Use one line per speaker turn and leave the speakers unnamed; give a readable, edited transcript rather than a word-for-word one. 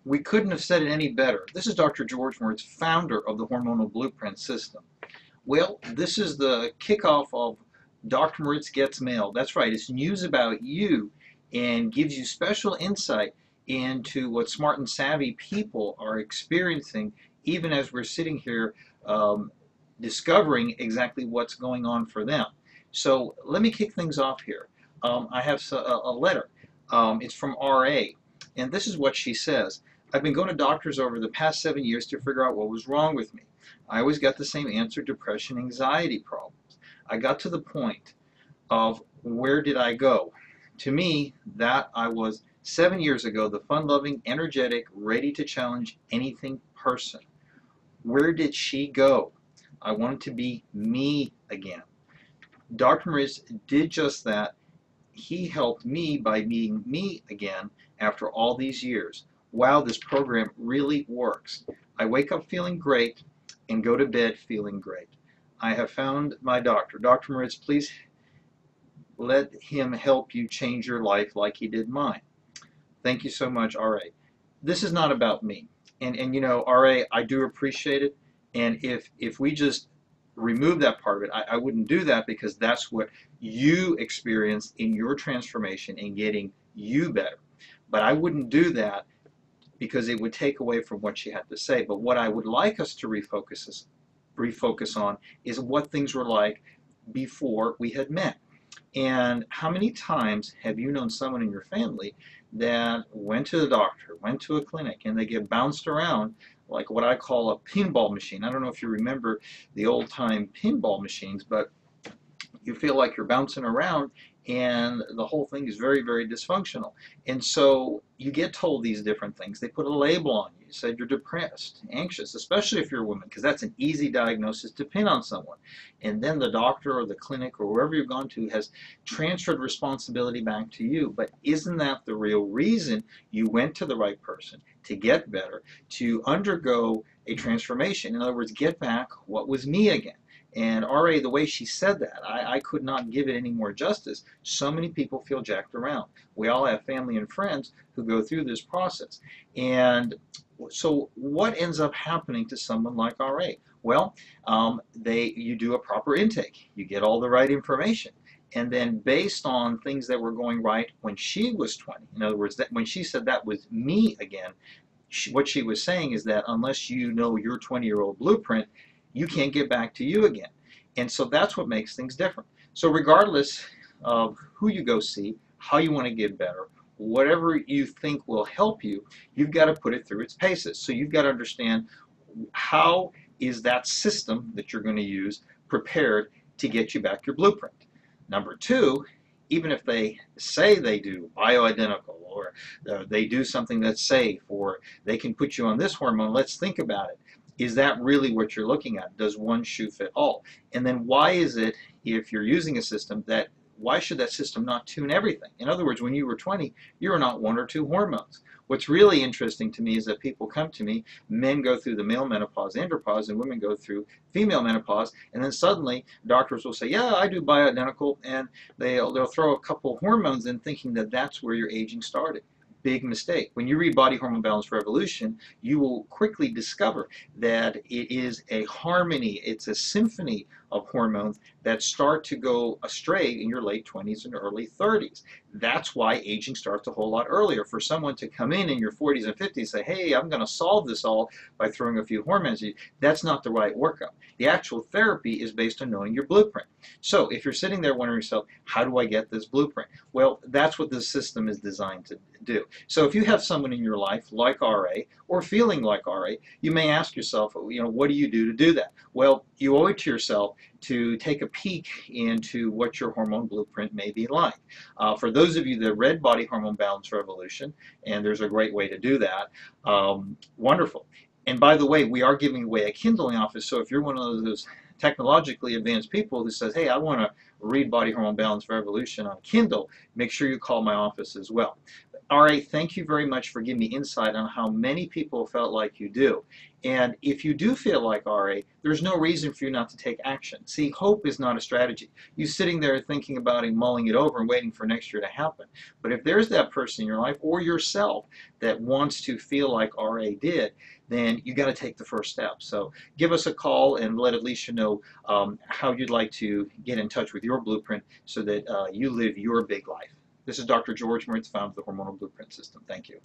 We couldn't have said it any better. This is Dr. George Moricz, founder of the Hormonal Blueprint System. Well, this is the kickoff of Dr. Moricz Gets Mail. That's right, it's news about you and gives you special insight into what smart and savvy people are experiencing, even as we're sitting here discovering exactly what's going on for them. So let me kick things off here. I have a letter. It's from RA, and this is what she says. I've been going to doctors over the past 7 years to figure out what was wrong with me. I always got the same answer: depression, anxiety problems. I got to the point of where did I go? To me, that I was 7 years ago, the fun-loving, energetic, ready to challenge anything person. Where did she go? I wanted to be me again. Dr. Moricz did just that. He helped me by being me again after all these years. Wow, this program really works. I wake up feeling great and go to bed feeling great. I have found my doctor. Dr. Moricz, please let him help you change your life like he did mine. Thank you so much, RA. This is not about me. And you know, RA, I do appreciate it. And if we just remove that part of it, I wouldn't do that, because that's what you experienced in your transformation and getting you better. But I wouldn't do that because it would take away from what she had to say. But what I would like us to refocus on is what things were like before we had met. And how many times have you known someone in your family that went to the doctor, went to a clinic, and they get bounced around like what I call a pinball machine? I don't know if you remember the old-time pinball machines, but you feel like you're bouncing around and the whole thing is very, very dysfunctional. And so you get told these different things. They put a label on you. You said you're depressed, anxious, especially if you're a woman, because that's an easy diagnosis to pin on someone. And then the doctor or the clinic or wherever you've gone to has transferred responsibility back to you. But isn't that the real reason you went to the right person? To get better, to undergo a transformation. In other words, get back what was me again. And RA, the way she said that, I could not give it any more justice. So many people feel jacked around. We all have family and friends who go through this process. And so what ends up happening to someone like RA? Well, you do a proper intake. You get all the right information. And then based on things that were going right when she was 20, in other words, that when she said that was me again, what she was saying is that unless you know your 20-year-old blueprint, you can't get back to you again. And so that's what makes things different. So regardless of who you go see, how you want to get better, whatever you think will help you, you've got to put it through its paces. So you've got to understand, how is that system that you're going to use prepared to get you back your blueprint. Number two, even if they say they do bioidentical, or they do something that's safe, or they can put you on this hormone, let's think about it. Is that really what you're looking at? Does one shoe fit all? And then why is it, if you're using a system, that why should that system not tune everything? In other words, when you were 20, you were not one or two hormones. What's really interesting to me is that people come to me, men go through the male menopause, andropause, and women go through female menopause, and then suddenly doctors will say, yeah, I do bioidentical, and they'll throw a couple hormones in, thinking that that's where your aging started. Big mistake. When you read Body Hormone Balance Revolution, you will quickly discover that it is a harmony, it's a symphony of hormones that start to go astray in your late 20s and early 30s. That's why aging starts a whole lot earlier. For someone to come in your 40s and 50s and say, hey, I'm going to solve this all by throwing a few hormones, that's not the right workup. The actual therapy is based on knowing your blueprint. So if you're sitting there wondering yourself, how do I get this blueprint? Well, that's what this system is designed to do. So if you have someone in your life like RA, or feeling like RA, you may ask yourself, what do you do to do that? Well, you owe it to yourself to take a peek into what your hormone blueprint may be like. For those of you that read Body Hormone Balance Revolution, and there's a great way to do that, wonderful. And by the way, we are giving away a Kindling office, so if you're one of those technologically advanced people who says, hey, I want to read Body Hormone Balance Revolution on Kindle, make sure you call my office as well. RA, thank you very much for giving me insight on how many people felt like you do. And if you do feel like RA, there's no reason for you not to take action. See, hope is not a strategy. You sitting there thinking about it, mulling it over, and waiting for next year to happen. But if there's that person in your life or yourself that wants to feel like RA did, then you got to take the first step. So give us a call and let Alicia know how you'd like to get in touch with your blueprint so that you live your big life. This is Dr. George Moricz, founder of the Hormonal Blueprint System. Thank you.